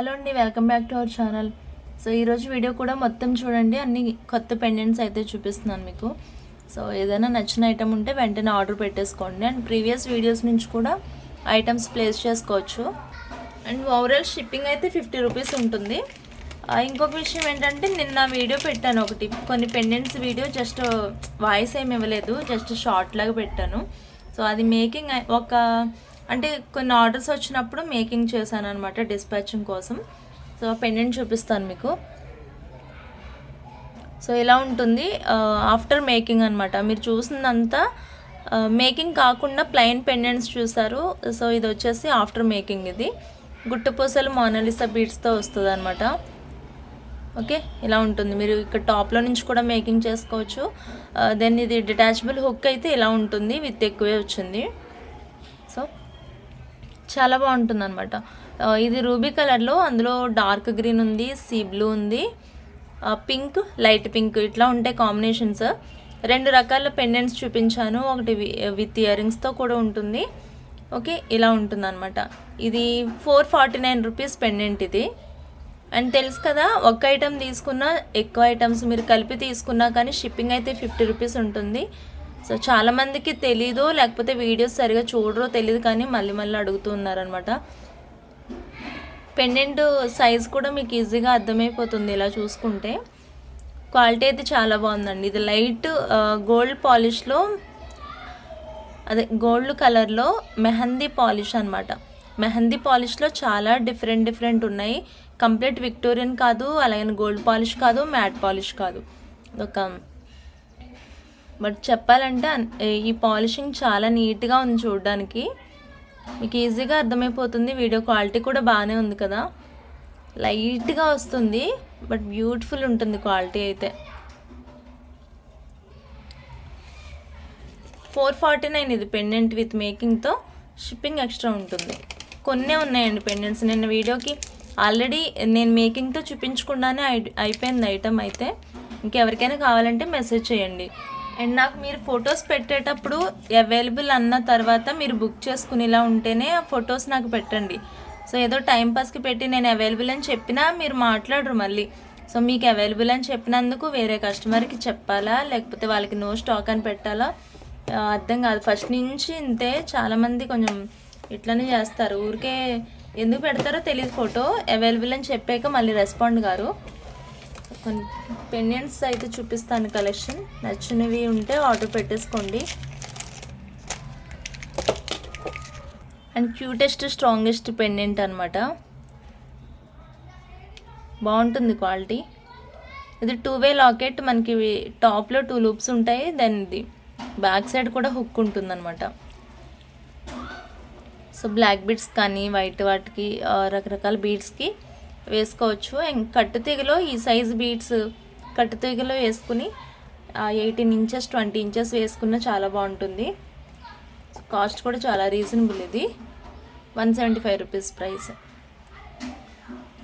Hello అండి, welcome back to our channel. So ఈరోజు video కూడా మొత్తం చూడండి. అన్ని కొత్త పెండెంట్స్ అయితే చూపిస్తున్నాను మీకు. సో ఏదైనా నచ్చిన ఐటమ్ ఉంటే వెంటనే ఆర్డర్ పెట్టేసుకోండి. అండ్ ప్రీవియస్ వీడియోస్ నుంచి కూడా ఐటమ్స్ ప్లేస్ చేసుకోవచ్చు. అండ్ ఓవరాల్ షిప్పింగ్ అయితే 50 రూపీస్ ఉంటుంది. ఇంకొక విషయం ఏంటంటే, నిన్న వీడియో పెట్టాను ఒకటి, కొన్ని పెండెంట్స్ వీడియో జస్ట్ వాయిస్ ఏమి ఇవ్వలేదు, జస్ట్ షార్ట్ లాగా పెట్టాను. సో అది మేకింగ్ అంటే కొన్ని ఆర్డర్స్ వచ్చినప్పుడు మేకింగ్ చేశాను అనమాట, డిస్పాచింగ్ కోసం. సో ఆ పెండెంట్ చూపిస్తాను మీకు. సో ఇలా ఉంటుంది ఆఫ్టర్ మేకింగ్ అనమాట. మీరు చూసిందంతా మేకింగ్ కాకుండా ప్లెయిన్ పెండెంట్స్ చూసారు. సో ఇది వచ్చేసి ఆఫ్టర్ మేకింగ్. ఇది గుట్టపూసలు మోనాలిసా బీడ్స్తో వస్తుంది అనమాట. ఓకే, ఇలా ఉంటుంది. మీరు ఇక్కడ టాప్లో నుంచి కూడా మేకింగ్ చేసుకోవచ్చు. దెన్ ఇది డిటాచబుల్ హుక్ అయితే ఇలా ఉంటుంది, విత్ ఎక్కువే వచ్చింది. సో చాలా బాగుంటుంది అనమాట. ఇది రూబీ కలర్లో, అందులో డార్క్ గ్రీన్ ఉంది, సీ బ్లూ ఉంది, పింక్, లైట్ పింక్, ఇట్లా ఉంటాయి కాంబినేషన్స్. 2 రకాల పెండెంట్స్ చూపించాను. ఒకటి విత్ ఇయర్ రింగ్స్తో కూడా ఉంటుంది. ఓకే, ఇలా ఉంటుంది అనమాట. ఇది 449 రూపీస్ పెండెంట్ ఇది. అండ్ తెలుసు కదా, ఒక ఐటమ్ తీసుకున్నా, ఎక్కువ ఐటమ్స్ మీరు కలిపి తీసుకున్నా కానీ షిప్పింగ్ అయితే 50 రూపీస్ ఉంటుంది. సో చాలామందికి తెలీదు, లేకపోతే వీడియోస్ సరిగా చూడరో తెలియదు, కానీ మళ్ళీ అడుగుతూ ఉన్నారనమాట. పెండెంట్ సైజ్ కూడా మీకు ఈజీగా అర్థమైపోతుంది ఇలా చూసుకుంటే. క్వాలిటీ అయితే చాలా బాగుందండి. ఇది లైట్ గోల్డ్ పాలిష్లో, అదే గోల్డ్ కలర్లో మెహందీ పాలిష్ అనమాట. మెహందీ పాలిష్లో చాలా డిఫరెంట్ ఉన్నాయి. కంప్లీట్ విక్టోరియన్ కాదు, అలాగే గోల్డ్ పాలిష్ కాదు, మ్యాట్ పాలిష్ కాదు. బట్ చెప్పాలంటే ఈ పాలిషింగ్ చాలా నీట్గా ఉంది చూడడానికి. మీకు ఈజీగా అర్థమైపోతుంది. వీడియో క్వాలిటీ కూడా బాగానే ఉంది కదా, లైట్గా వస్తుంది, బట్ బ్యూటిఫుల్ ఉంటుంది క్వాలిటీ అయితే. 449 ఇది పెండెంట్ విత్ మేకింగ్తో. షిప్పింగ్ ఎక్స్ట్రా ఉంటుంది. కొన్నే ఉన్నాయండి పెండెంట్స్. నిన్న వీడియోకి ఆల్రెడీ నేను మేకింగ్తో చూపించకుండానే అయిపోయింది ఐటమ్ అయితే. ఇంకెవరికైనా కావాలంటే మెసేజ్ చేయండి. అండ్ నాకు మీరు ఫొటోస్ పెట్టేటప్పుడు అవైలబుల్ అన్న తర్వాత మీరు బుక్ చేసుకునేలా ఉంటేనే ఆ ఫొటోస్ నాకు పెట్టండి. సో ఏదో టైంపాస్కి పెట్టి నేను అవైలబుల్ అని చెప్పినా మీరు మాట్లాడరు మళ్ళీ. సో మీకు అవైలబుల్ అని చెప్పినందుకు వేరే కస్టమర్కి చెప్పాలా, లేకపోతే వాళ్ళకి నో స్టాక్ అని పెట్టాలా, అర్థం కాదు. ఫస్ట్ నుంచి ఇంతే, చాలామంది కొంచెం ఇట్లనే చేస్తారు. ఊరికే ఎందుకు పెడతారో తెలియదు. ఫోటో అవైలబుల్ అని చెప్పాక మళ్ళీ రెస్పాండ్ గారు. కొన్ని పెండెంట్స్ అయితే చూపిస్తాను కలెక్షన్. నచ్చినవి ఉంటే ఆర్డర్ పెట్టేసుకోండి. అండ్ క్యూటెస్ట్ స్ట్రాంగెస్ట్ పెండెంట్ అనమాట. బాగుంటుంది క్వాలిటీ. ఇది 2-వే లాకెట్. మనకి టాప్లో 2 లూప్స్ ఉంటాయి. దెన్ ఇది బ్యాక్ సైడ్ కూడా హుక్ ఉంటుందన్నమాట. సో బ్లాక్ బీడ్స్ కానీ వైట్ వాటికి రకరకాల బీడ్స్కి వేసుకోవచ్చు. అండ్ కట్టుతీగలో ఈ సైజ్ బీడ్స్ కట్టుతీగలో వేసుకుని 18 ఇంచెస్ 20 ఇంచెస్ వేసుకున్న చాలా బాగుంటుంది. కాస్ట్ కూడా చాలా రీజనబుల్. ఇది 175 రూపీస్ ప్రైస్.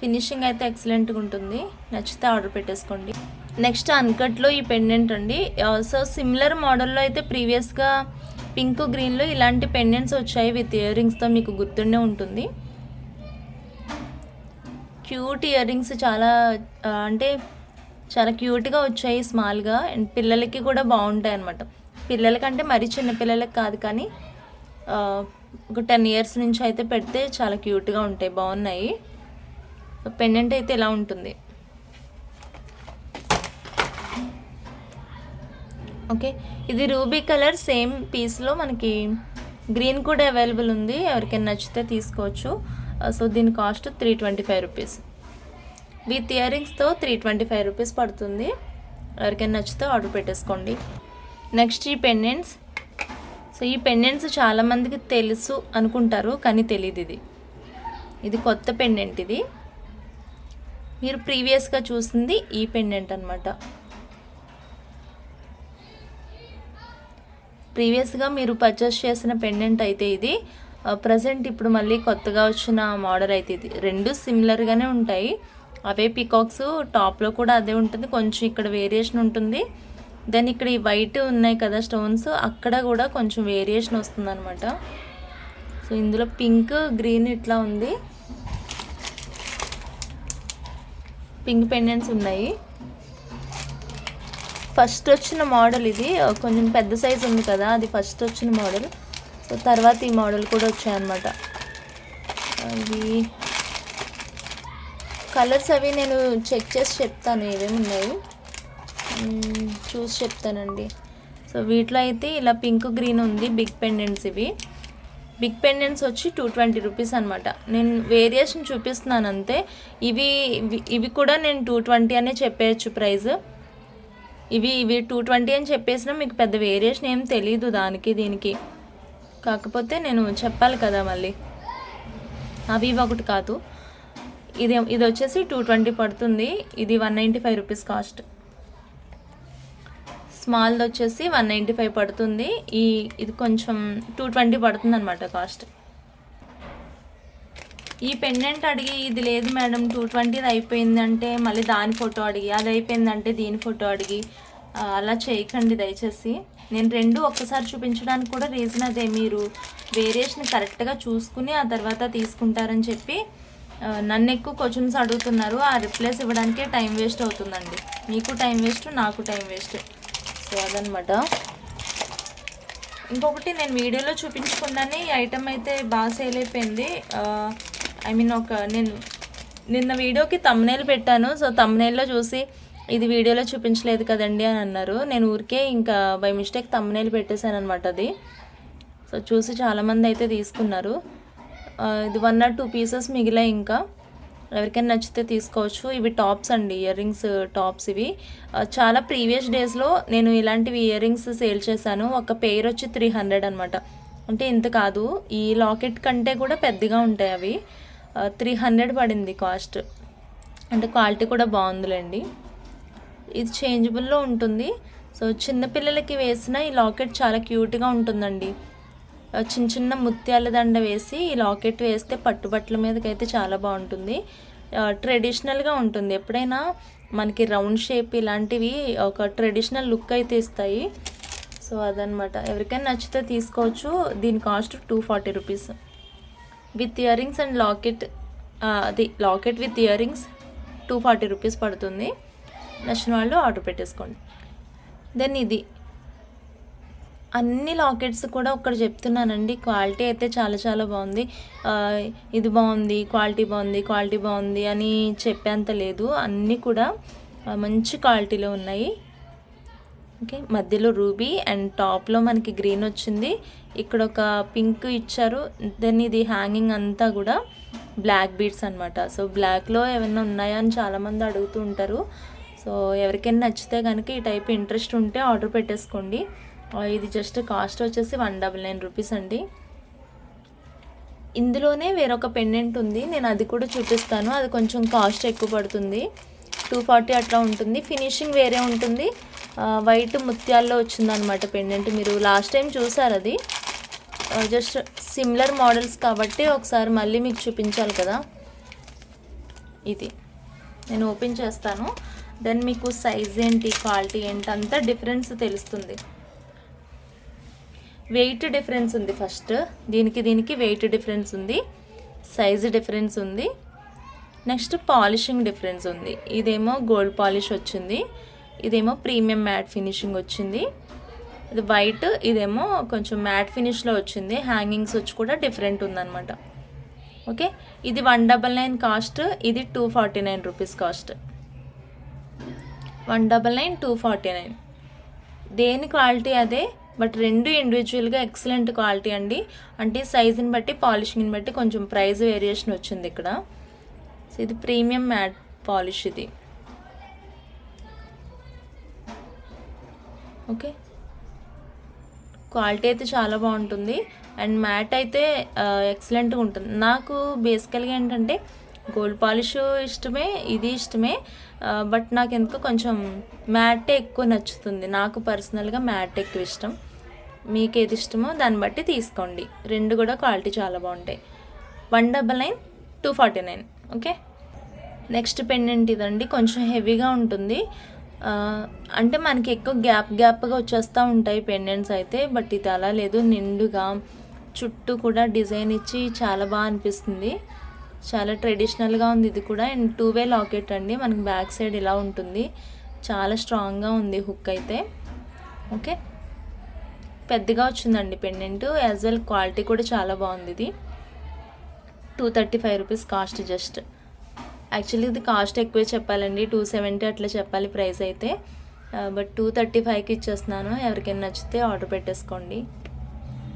ఫినిషింగ్ అయితే ఎక్సలెంట్గా ఉంటుంది. నచ్చితే ఆర్డర్ పెట్టేసుకోండి. నెక్స్ట్ అన్కట్లో ఈ పెండెంట్ అండి. సో సిమిలర్ మోడల్లో అయితే ప్రీవియస్గా పింక్ గ్రీన్లో ఇలాంటి పెండెంట్స్ వచ్చాయి విత్ ఇయర్ రింగ్స్తో, మీకు గుర్తుండే ఉంటుంది. క్యూట్ ఇయర్ రింగ్స్, చాలా అంటే చాలా క్యూట్గా వచ్చాయి, స్మాల్గా. అండ్ పిల్లలకి కూడా బాగుంటాయి అన్నమాట. పిల్లలకంటే మరీ చిన్న పిల్లలకి కాదు, కానీ ఒక 10 ఇయర్స్ నుంచి అయితే పెడితే చాలా క్యూట్గా ఉంటాయి, బాగున్నాయి. పెండెంట్ అయితే ఇలా ఉంటుంది. ఓకే, ఇది రూబీ కలర్ సేమ్ పీస్లో మనకి గ్రీన్ కూడా అవైలబుల్ ఉంది. ఎవరికైనా నచ్చితే తీసుకోవచ్చు. సో దీని కాస్ట్ 325 రూపీస్. విత్ ఇయర్ రింగ్స్తో 325 రూపీస్ పడుతుంది. ఎవరికైనా నచ్చితే ఆర్డర్ పెట్టేసుకోండి. నెక్స్ట్ ఈ పెండెంట్స్. సో ఈ పెండెంట్స్ చాలామందికి తెలుసు అనుకుంటారు, కానీ తెలియదు. ఇది కొత్త పెండెంట్. ఇది మీరు ప్రీవియస్గా చూసింది ఈ పెండెంట్ అనమాట. ప్రీవియస్గా మీరు పర్చేస్ చేసిన పెండెంట్ అయితే ఇది. ప్రజెంట్ ఇప్పుడు మళ్ళీ కొత్తగా వచ్చిన మోడల్ అయితే ఇది. 2 సిమిలర్గానే ఉంటాయి. అవే పీకాక్స్, టాప్లో కూడా అదే ఉంటుంది. కొంచెం ఇక్కడ వేరియేషన్ ఉంటుంది. దెన్ ఇక్కడ ఈ వైట్ ఉన్నాయి కదా స్టోన్స్, అక్కడ కూడా కొంచెం వేరియేషన్ వస్తుంది అనమాట. సో ఇందులో పింక్ గ్రీన్ ఇట్లా ఉంది. పింక్ పెండెంట్స్ ఉన్నాయి. ఫస్ట్ వచ్చిన మోడల్ ఇది, కొంచెం పెద్ద సైజు ఉంది కదా, అది ఫస్ట్ వచ్చిన మోడల్. సో తర్వాత ఈ మోడల్ కూడా వచ్చాయన్నమాట. ఇవి కలర్స్ అవి నేను చెక్ చేసి చెప్తాను ఏమేమి ఉన్నాయి, చూసి చెప్తానండి. సో వీటిలో అయితే ఇలా పింక్ గ్రీన్ ఉంది బిగ్ పెండెంట్స్. ఇవి బిగ్ పెండెంట్స్ వచ్చి 220 రూపీస్ అనమాట. నేను వేరియేషన్ చూపిస్తున్నాను అంతే. ఇవి కూడా నేను 220 అనే చెప్పేయచ్చు ప్రైస్. ఇవి 220 అని చెప్పేసినా మీకు పెద్ద వేరియేషన్ ఏం తెలీదు దానికి దీనికి, కాకపోతే నేను చెప్పాలి కదా మళ్ళీ. అవి ఒకటి కాదు, ఇది వచ్చేసి 220 పడుతుంది. ఇది 195 రూపీస్ కాస్ట్. స్మాల్ది వచ్చేసి 195 పడుతుంది. ఇది కొంచెం 220 పడుతుంది అనమాట కాస్ట్. ఈ పెండెంట్ అడిగి ఇది లేదు మేడం 220 అయిపోయింది అంటే మళ్ళీ దాని ఫోటో అడిగి, అది అయిపోయిందంటే దీని ఫోటో అడిగి అలా చేయకండి దయచేసి. నేను రెండు ఒక్కసారి చూపించడానికి కూడా రీజన్ అదే, మీరు వేరియేషన్ కరెక్ట్గా చూసుకుని ఆ తర్వాత తీసుకుంటారని చెప్పి నన్ను ఎక్కువ క్వశ్చన్స్ అడుగుతున్నారు. ఆ రిప్లైస్ ఇవ్వడానికే టైం వేస్ట్ అవుతుందండి. మీకు టైం వేస్ట్, నాకు టైం వేస్ట్. సో అదనమాట. ఇంకొకటి, నేను వీడియోలో చూపించకుండానే ఈ ఐటెం అయితే బాగా సేల్ అయిపోయింది. నేను నిన్న వీడియోకి తమ్నెయిల్ పెట్టాను. సో తమ్నెయిల్లో చూసి ఇది వీడియోలో చూపించలేదు కదండి అని అన్నారు. నేను ఊరికే ఇంకా బై మిస్టేక్ తమ్నెయిల్ పెట్టేశాను అనమాట అది. సో చూసి చాలామంది అయితే తీసుకున్నారు. ఇది 1 or 2 పీసెస్ మిగిలాయి. ఇంకా ఎవరికైనా నచ్చితే తీసుకోవచ్చు. ఇవి టాప్స్ అండి, ఇయర్ రింగ్స్ టాప్స్. ఇవి చాలా ప్రీవియస్ డేస్లో నేను ఇలాంటివి ఇయర్ రింగ్స్ సేల్ చేశాను. ఒక పెయిర్ వచ్చి 300 అనమాట. అంటే ఇంత కాదు, ఈ లాకెట్ కంటే కూడా పెద్దగా ఉంటాయి అవి. 300 పడింది కాస్ట్. అంటే క్వాలిటీ కూడా బాగుందిలేండి. ఇది చేంజబుల్లో ఉంటుంది. సో చిన్నపిల్లలకి వేసిన ఈ లాకెట్ చాలా క్యూట్గా ఉంటుందండి. చిన్న చిన్న ముత్యాల దండ వేసి ఈ లాకెట్ వేస్తే పట్టుబట్టల మీదకైతే చాలా బాగుంటుంది. ట్రెడిషనల్గా ఉంటుంది. ఎప్పుడైనా మనకి రౌండ్ షేప్ ఇలాంటివి ఒక ట్రెడిషనల్ లుక్ అయితే ఇస్తాయి. సో అదనమాట. ఎవరికైనా నచ్చితే తీసుకోవచ్చు. దీని cost 240 rupees with ear rings and locket. అది locket with ear rings 240 rupees పడుతుంది. నచ్చిన వాళ్ళు ఆర్డర్ పెట్టేసుకోండి. దెన్ ఇది అన్ని లాకెట్స్ కూడా ఒక్కటి చెప్తున్నానండి, క్వాలిటీ అయితే చాలా చాలా బాగుంది. ఇది బాగుంది, క్వాలిటీ బాగుంది అని చెప్పేంత లేదు. అన్నీ కూడా మంచి క్వాలిటీలో ఉన్నాయి. ఓకే, మధ్యలో రూబీ అండ్ టాప్లో మనకి గ్రీన్ వచ్చింది. ఇక్కడ ఒక పింక్ ఇచ్చారు. దెన్ ఇది హ్యాంగింగ్ అంతా కూడా బ్లాక్ బీడ్స్ అనమాట. సో బ్లాక్లో ఏమైనా ఉన్నాయా అని చాలామంది అడుగుతూ ఉంటారు. సో ఎవరికైనా నచ్చితే కనుక ఈ టైప్ ఇంట్రెస్ట్ ఉంటే ఆర్డర్ పెట్టేసుకోండి. ఇది జస్ట్ కాస్ట్ వచ్చేసి 199 రూపీస్ అండి. ఇందులోనే వేరొక పెండెంట్ ఉంది, నేను అది కూడా చూపిస్తాను. అది కొంచెం కాస్ట్ ఎక్కువ పడుతుంది, 240 అట్లా ఉంటుంది. ఫినిషింగ్ వేరే ఉంటుంది. వైట్ ముత్యాల్లో వచ్చిందనమాట పెండెంట్. మీరు లాస్ట్ టైం చూసారు, అది జస్ట్ సిమిలర్ మోడల్స్ కాబట్టి ఒకసారి మళ్ళీ మీకు చూపించాలి కదా. ఇది నేను ఓపెన్ చేస్తాను. దెన్ మీకు సైజ్ ఏంటి, క్వాలిటీ ఏంటి అంతా డిఫరెన్స్ తెలుస్తుంది. వెయిట్ డిఫరెన్స్ ఉంది. ఫస్ట్ దీనికి వెయిట్ డిఫరెన్స్ ఉంది, సైజు డిఫరెన్స్ ఉంది. నెక్స్ట్ పాలిషింగ్ డిఫరెన్స్ ఉంది. ఇదేమో గోల్డ్ పాలిష్ వచ్చింది, ఇదేమో ప్రీమియం మ్యాట్ ఫినిషింగ్ వచ్చింది. ఇది వైట్, ఇదేమో కొంచెం మ్యాట్ ఫినిష్లో వచ్చింది. హ్యాంగింగ్స్ వచ్చి కూడా డిఫరెంట్ ఉందన్నమాట. ఓకే, ఇది 199 కాస్ట్, ఇది 249 రూపీస్ కాస్ట్. 199, 249. దేని క్వాలిటీ అదే, బట్ రెండు ఇండివిజువల్గా ఎక్సలెంట్ క్వాలిటీ అండి. అంటే సైజుని బట్టి పాలిషింగ్ని బట్టి కొంచెం ప్రైస్ వేరియేషన్ వచ్చింది ఇక్కడ. సో ఇది ప్రీమియం మ్యాట్ పాలిష్ ఇది. ఓకే, క్వాలిటీ అయితే చాలా బాగుంటుంది అండ్ మ్యాట్ అయితే ఎక్సలెంట్గా ఉంటుంది. నాకు బేసికల్గా ఏంటంటే గోల్డ్ పాలిష్ ఇష్టమే, ఇది ఇష్టమే, బట్ నాకు ఎందుకో కొంచెం మ్యాటే ఎక్కువ నచ్చుతుంది. నాకు పర్సనల్గా మ్యాట్ ఎక్కువ ఇష్టం. మీకు ఏది ఇష్టమో దాన్ని బట్టి తీసుకోండి. రెండు కూడా క్వాలిటీ చాలా బాగుంటాయి. 199, 249. ఓకే, నెక్స్ట్ పెండెంట్ ఇదండి. కొంచెం హెవీగా ఉంటుంది. అంటే మనకి ఎక్కువ గ్యాప్గా వచ్చేస్తూ ఉంటాయి పెండెంట్స్ అయితే, బట్ ఇది అలా లేదు. నిండుగా చుట్టూ కూడా డిజైన్ ఇచ్చి చాలా బాగా అనిపిస్తుంది. చాలా ట్రెడిషనల్గా ఉంది ఇది కూడా. అండ్ 2-వే లాకెట్ అండి, మనకి బ్యాక్ సైడ్ ఇలా ఉంటుంది. చాలా స్ట్రాంగ్గా ఉంది హుక్ అయితే. ఓకే, పెద్దగా వచ్చిందండి పెండెంట్. యాజ్ వెల్ క్వాలిటీ కూడా చాలా బాగుంది. ఇది 235 రూపీస్ కాస్ట్ జస్ట్. యాక్చువల్లీ ఇది కాస్ట్ ఎక్కువే చెప్పాలండి, 270 అట్లా చెప్పాలి ప్రైస్ అయితే. బట్ 235కి ఇచ్చేస్తున్నాను. ఎవరికైనా నచ్చితే ఆర్డర్ పెట్టేసుకోండి.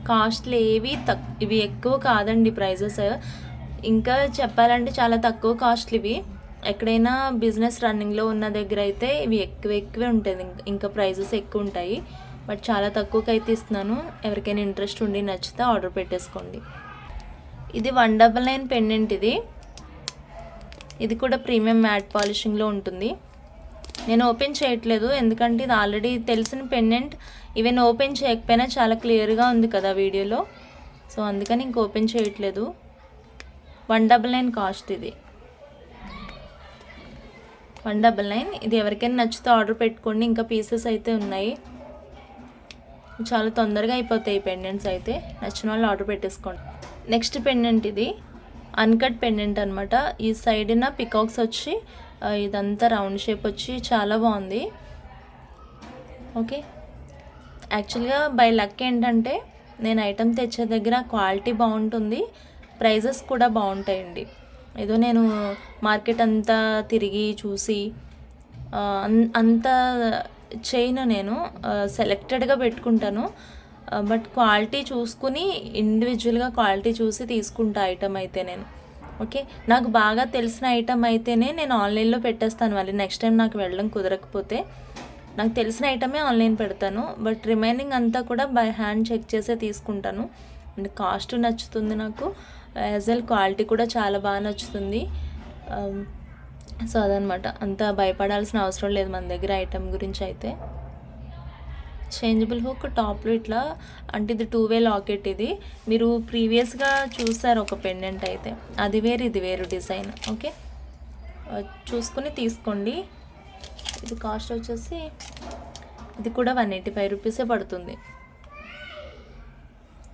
కాస్ట్లు ఇవి ఎక్కువ కాదండి ప్రైజెస్. ఇంకా చెప్పాలంటే చాలా తక్కువ కాస్ట్లు ఇవి. ఎక్కడైనా బిజినెస్ రన్నింగ్లో ఉన్న దగ్గర అయితే ఇవి ఎక్కువే ఉంటుంది, ఇంకా ప్రైజెస్ ఎక్కువ ఉంటాయి. బట్ చాలా తక్కువకి అయితే ఇస్తున్నాను. ఎవరికైనా ఇంట్రెస్ట్ ఉండి నచ్చితే ఆర్డర్ పెట్టేసుకోండి. ఇది 199 పెండెంట్. ఇది కూడా ప్రీమియం మ్యాట్ పాలిషింగ్లో ఉంటుంది. నేను ఓపెన్ చేయట్లేదు ఎందుకంటే ఇది ఆల్రెడీ తెలిసిన పెండెంట్. ఈవెన్ ఓపెన్ చేయకపోయినా చాలా క్లియర్గా ఉంది కదా వీడియోలో, సో అందుకని ఇంక ఓపెన్ చేయట్లేదు. 199 కాస్ట్. ఇది 199. ఇది ఎవరికైనా నచ్చితే ఆర్డర్ పెట్టుకోండి. ఇంకా పీసెస్ అయితే ఉన్నాయి. చాలా తొందరగా అయిపోతాయి పెండెంట్స్ అయితే. నచ్చిన వాళ్ళు ఆర్డర్ పెట్టేసుకోండి. నెక్స్ట్ పెండెంట్ ఇది అన్కట్ పెండెంట్ అనమాట. ఈ సైడ్న పికాక్స్ వచ్చి ఇదంతా రౌండ్ షేప్ వచ్చి చాలా బాగుంది. ఓకే, యాక్చువల్గా బై లక్ ఏంటంటే నేను ఐటమ్ తెచ్చే దగ్గర క్వాలిటీ బాగుంటుంది, ప్రైజెస్ కూడా బాగుంటాయండి. ఏదో నేను మార్కెట్ అంతా తిరిగి చూసి అంత చేయను, నేను సెలెక్టెడ్గా పెట్టుకుంటాను. బట్ క్వాలిటీ చూసుకుని ఇండివిజువల్గా క్వాలిటీ చూసి తీసుకుంటా ఐటమ్ అయితే నేను. ఓకే, నాకు బాగా తెలిసిన ఐటమ్ అయితేనే నేను ఆన్లైన్లో పెట్టేస్తాను. మళ్ళీ నెక్స్ట్ టైం నాకు వెళ్ళడం కుదరకపోతే నాకు తెలిసిన ఐటమే ఆన్లైన్ పెడతాను. బట్ రిమైనింగ్ అంతా కూడా బై హ్యాండ్ చెక్ చేసే తీసుకుంటాను. అండ్ కాస్ట్ నచ్చుతుంది నాకు, యాజ్ వెల్ క్వాలిటీ కూడా చాలా బాగా నచ్చుతుంది. సో అదనమాట, అంత భయపడాల్సిన అవసరం లేదు మన దగ్గర ఐటమ్ గురించి అయితే. చేంజబుల్ హుక్ టాప్లో ఇట్లా, అంటే ఇది 2-వే లాకెట్. ఇది మీరు ప్రీవియస్గా చూసారు ఒక పెండెంట్ అయితే, అది వేరు ఇది వేరు డిజైన్. ఓకే, చూసుకుని తీసుకోండి. ఇది కాస్ట్ వచ్చేసి ఇది కూడా 185 రూపీసే పడుతుంది.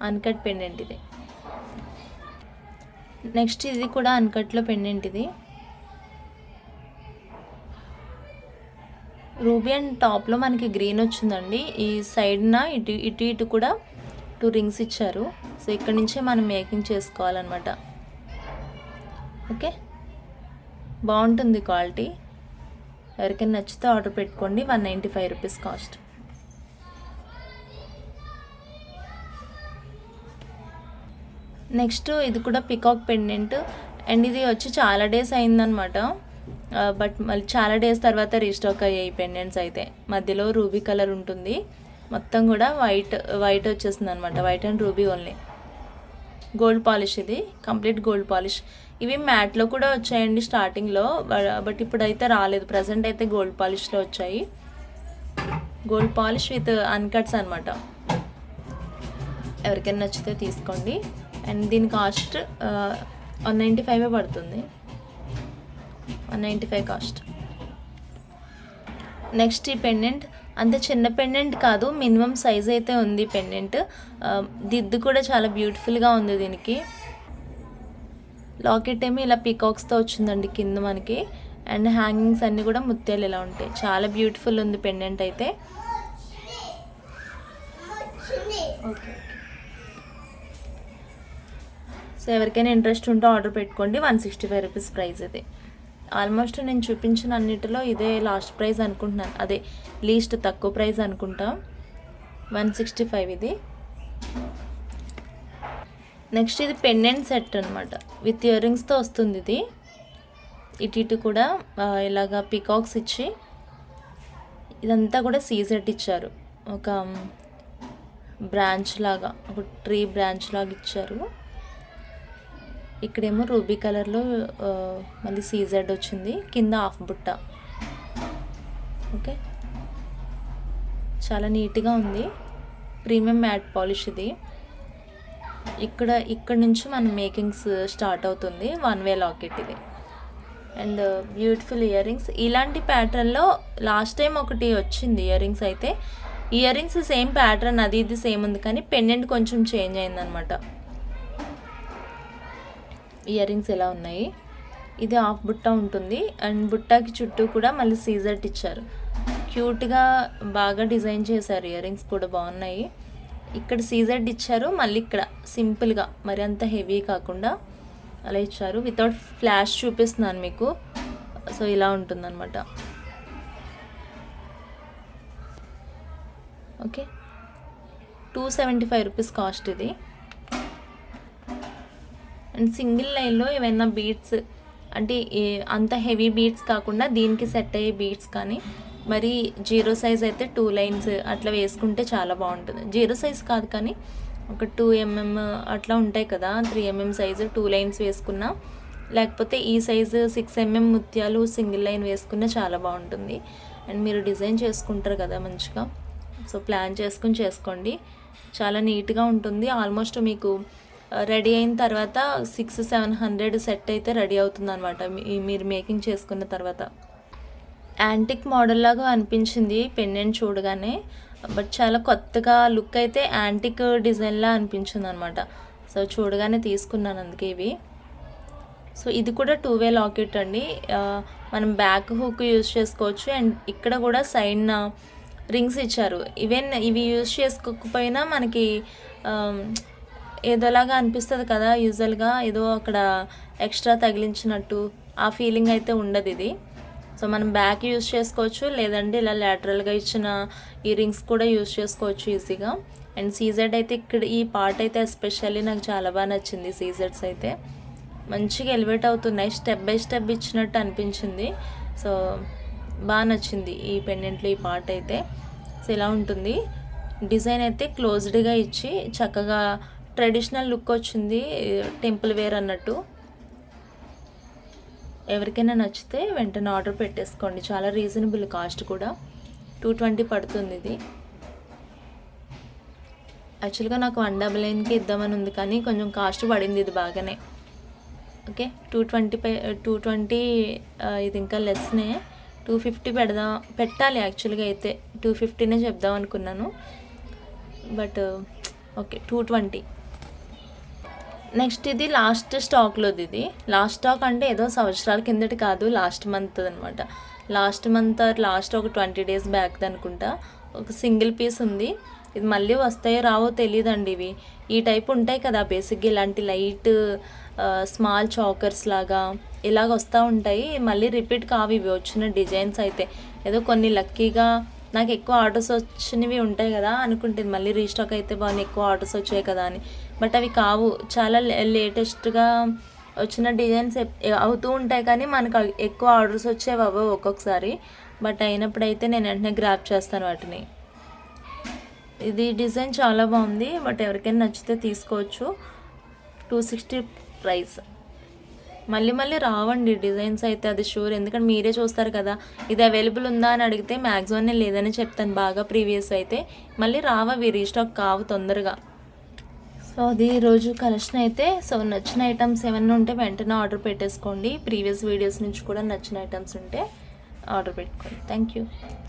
అన్కట్ పెండెంట్ ఇది. నెక్స్ట్ ఇది కూడా అన్కట్లో పెండెంట్. ఇది రూబీ అండ్ టాప్లో మనకి గ్రీన్ వచ్చిందండి. ఈ సైడ్న ఇటు కూడా 2 రింగ్స్ ఇచ్చారు. సో ఇక్కడ నుంచే మనం మేకింగ్ చేసుకోవాలన్నమాట. ఓకే, బాగుంటుంది క్వాలిటీ. ఎవరికైనా నచ్చితే ఆర్డర్ పెట్టుకోండి. 195 రూపీస్ కాస్ట్. నెక్స్ట్ ఇది కూడా పికాక్ పెండెంట్. అండ్ ఇది వచ్చి చాలా డేస్ అయిందనమాట. బట్ మళ్ళీ చాలా డేస్ తర్వాత రీస్టాక్ అయ్యాయి పెండెంట్స్ అయితే. మధ్యలో రూబీ కలర్ ఉంటుంది, మొత్తం కూడా వైట్ వచ్చేస్తుంది అనమాట. White and ruby only. Gold polish, ఇది కంప్లీట్ గోల్డ్ పాలిష్. ఇవి మ్యాట్లో కూడా వచ్చాయండి స్టార్టింగ్లో, బట్ ఇప్పుడైతే రాలేదు. ప్రజెంట్ అయితే గోల్డ్ పాలిష్లో వచ్చాయి. గోల్డ్ పాలిష్ విత్ అన్కట్స్ అనమాట. ఎవరికైనా నచ్చితే తీసుకోండి. అండ్ దీని కాస్ట్ 195 పడుతుంది. 195 కాస్ట్. నెక్స్ట్ ఈ పెండెంట్ అంత చిన్న పెండెంట్ కాదు, మినిమం సైజ్ అయితే ఉంది పెండెంట్. దిద్దు కూడా చాలా బ్యూటిఫుల్గా ఉంది దీనికి. లాకెట్ ఏమి ఇలా పీకాక్స్తో వచ్చిందండి కింద మనకి. అండ్ హ్యాంగింగ్స్ అన్నీ కూడా ముత్యాలు ఇలా ఉంటాయి. చాలా బ్యూటిఫుల్ ఉంది పెండెంట్ అయితే. ఓకే, సో ఎవరికైనా ఇంట్రెస్ట్ ఉంటే ఆర్డర్ పెట్టుకోండి. 165 రూపీస్ ప్రైస్ ఇది. ఆల్మోస్ట్ నేను చూపించిన అన్నిటిలో ఇదే లాస్ట్ ప్రైస్ అనుకుంటున్నాను, అదే లీస్ట్ తక్కువ ప్రైస్ అనుకుంటా. 165 ఇది. నెక్స్ట్ ఇది పెండెంట్ సెట్ అనమాట, విత్ ఇయర్ రింగ్స్తో వస్తుంది ఇది. ఇటు కూడా ఇలాగా పికాక్స్ ఇచ్చి, ఇదంతా కూడా సీజెట్ ఇచ్చారు. ఒక బ్రాంచ్ లాగా, ఒక ట్రీ బ్రాంచ్ లాగా ఇచ్చారు. ఇక్కడేమో రూబీ కలర్లో మళ్ళీ సీజెడ్ వచ్చింది, కింద హాఫ్ బుట్ట. ఓకే, చాలా నీట్గా ఉంది. ప్రీమియం మ్యాట్ పాలిష్ ఇది. ఇక్కడ నుంచి మన మేకింగ్స్ స్టార్ట్ అవుతుంది. 1-వే లాకెట్ ఇది. And beautiful ear rings. ఇలాంటి ప్యాటర్న్లో లాస్ట్ టైం ఒకటి వచ్చింది ఇయర్ రింగ్స్ అయితే. ఇయర్ రింగ్స్ సేమ్ ప్యాటర్న్, అది ఇది సేమ్ ఉంది, కానీ పెండెంట్ కొంచెం చేంజ్ అయిందనమాట. ఇయర్ రింగ్స్ ఎలా ఉన్నాయి. ఇది హాఫ్ బుట్ట ఉంటుంది అండ్ బుట్టకి చుట్టూ కూడా మళ్ళీ సీజర్ట్ ఇచ్చారు. క్యూట్గా బాగా డిజైన్ చేశారు. ఇయర్ రింగ్స్ కూడా బాగున్నాయి. ఇక్కడ సీజర్ట్ ఇచ్చారు, మళ్ళీ ఇక్కడ సింపుల్గా మరి అంత హెవీ కాకుండా అలా ఇచ్చారు. వితౌట్ ఫ్లాష్ చూపిస్తున్నాను మీకు. సో ఇలా ఉంటుందన్నమాట. ఓకే, 275 రూపీస్ కాస్ట్ ఇది. అండ్ సింగిల్ లైన్లో ఏమైనా బీడ్స్ అంటే అంత హెవీ బీడ్స్ కాకుండా దీనికి సెట్ అయ్యే బీడ్స్ కానీ, మరి 0 సైజ్ అయితే 2 లైన్స్ అట్లా వేసుకుంటే చాలా బాగుంటుంది. 0 సైజ్ కాదు కానీ ఒక 2 mm అట్లా ఉంటాయి కదా, 3 mm సైజు 2 లైన్స్ వేసుకున్నా, లేకపోతే ఈ సైజు 6 mm ముత్యాలు సింగిల్ లైన్ వేసుకున్నా చాలా బాగుంటుంది. అండ్ మీరు డిజైన్ చేసుకుంటారు కదా మంచిగా, సో ప్లాన్ చేసుకుని చేసుకోండి. చాలా నీట్గా ఉంటుంది. ఆల్మోస్ట్ మీకు రెడీ అయిన తర్వాత 600-700 సెట్ అయితే రెడీ అవుతుంది అనమాట మీరు మేకింగ్ చేసుకున్న తర్వాత. యాంటిక్ మోడల్ లాగా అనిపించింది పెండెంట్ చూడగానే, బట్ చాలా కొత్తగా లుక్ అయితే యాంటిక్ డిజైన్లా అనిపించింది అనమాట. సో చూడగానే తీసుకున్నాను అందుకే ఇవి. సో ఇది కూడా 2-వే లాకెట్ అండి. మనం బ్యాక్ హుక్ యూజ్ చేసుకోవచ్చు. అండ్ ఇక్కడ కూడా సైడ్ రింగ్స్ ఇచ్చారు. ఈవెన్ ఇవి యూజ్ చేసుకోకపోయినా మనకి ఏదోలాగా అనిపిస్తుంది కదా, యూజువల్గా ఏదో అక్కడ ఎక్స్ట్రా తగిలించినట్టు ఆ ఫీలింగ్ అయితే ఉండదు ఇది. సో మనం బ్యాక్ యూజ్ చేసుకోవచ్చు, లేదంటే ఇలా లాటరల్గా ఇచ్చిన ఈ రింగ్స్ కూడా యూజ్ చేసుకోవచ్చు ఈజీగా. అండ్ సీజెడ్ అయితే ఇక్కడ ఈ పార్ట్ అయితే ఎస్పెషల్లీ నాకు చాలా బాగా నచ్చింది. సీజెడ్స్ అయితే మంచిగా ఎలివేట్ అవుతున్నాయి, స్టెప్ బై స్టెప్ ఇచ్చినట్టు అనిపించింది. సో బాగా నచ్చింది ఈ పెండెంట్లో ఈ పార్ట్ అయితే. సో ఇలా ఉంటుంది. డిజైన్ అయితే క్లోజ్డ్గా ఇచ్చి చక్కగా ట్రెడిషనల్ లుక్ వచ్చింది, టెంపుల్ వేర్ అన్నట్టు. ఎవరికైనా నచ్చితే వెంటనే ఆర్డర్ పెట్టేసుకోండి. చాలా రీజనబుల్ కాస్ట్ కూడా, 220 పడుతుంది ఇది. యాక్చువల్గా నాకు 199కి ఇద్దామని ఉంది కానీ కొంచెం కాస్ట్ పడింది ఇది బాగానే. ఓకే, 220 ఇది ఇంకా లెస్నే, 250 పెట్టాలి యాక్చువల్గా అయితే. 250నే చెప్దాం అనుకున్నాను, బట్ ఓకే 220. నెక్స్ట్ ఇది లాస్ట్ స్టాక్లోది. ఇది లాస్ట్ స్టాక్ అంటే ఏదో సంవత్సరాల కిందటి కాదు, లాస్ట్ మంత్ అనమాట. లాస్ట్ ఒక 20 days బ్యాక్ అనుకుంటా. ఒక సింగిల్ పీస్ ఉంది. ఇది మళ్ళీ వస్తాయో రావో తెలియదండి. ఇవి ఈ టైప్ ఉంటాయి కదా బేసిక్గా, ఇలాంటి లైట్ స్మాల్ చాకర్స్ లాగా ఇలాగ వస్తూ ఉంటాయి. మళ్ళీ రిపీట్ కావు ఇవి వచ్చిన డిజైన్స్ అయితే. ఏదో కొన్ని లక్కీగా నాకు ఎక్కువ ఆర్డర్స్ వచ్చినవి ఉంటాయి కదా అనుకుంటుంది, మళ్ళీ రీస్టాక్ అయితే బాగా ఎక్కువ ఆర్డర్స్ వచ్చాయి కదా అని. బట్ అవి కావు, చాలా లేటెస్ట్గా వచ్చిన డిజైన్స్ అవుతూ ఉంటాయి కానీ మనకు ఎక్కువ ఆర్డర్స్ వచ్చేవి అవ్వవు ఒక్కొక్కసారి. బట్ అయినప్పుడైతే నేను వెంటనే గ్రాప్ చేస్తాను వాటిని. ఇది డిజైన్ చాలా బాగుంది, బట్ ఎవరికైనా నచ్చితే తీసుకోవచ్చు. 260 ప్రైస్. మళ్ళీ రావండి డిజైన్స్ అయితే, అది షూర్. ఎందుకంటే మీరే చూస్తారు కదా, ఇది అవైలబుల్ ఉందా అని అడిగితే మ్యాక్సిమం నేను లేదని చెప్తాను. బాగా ప్రీవియస్ అయితే మళ్ళీ రావవి, రీస్టాక్ కావు తొందరగా. సో అది రోజు కలెక్షన్ అయితే. సో నచ్చిన ఐటమ్స్ ఏమన్నా ఉంటే వెంటనే ఆర్డర్ పెట్టేసుకోండి. ప్రీవియస్ వీడియోస్ నుంచి కూడా నచ్చిన ఐటమ్స్ ఉంటే ఆర్డర్ పెట్టుకోండి. Thank you.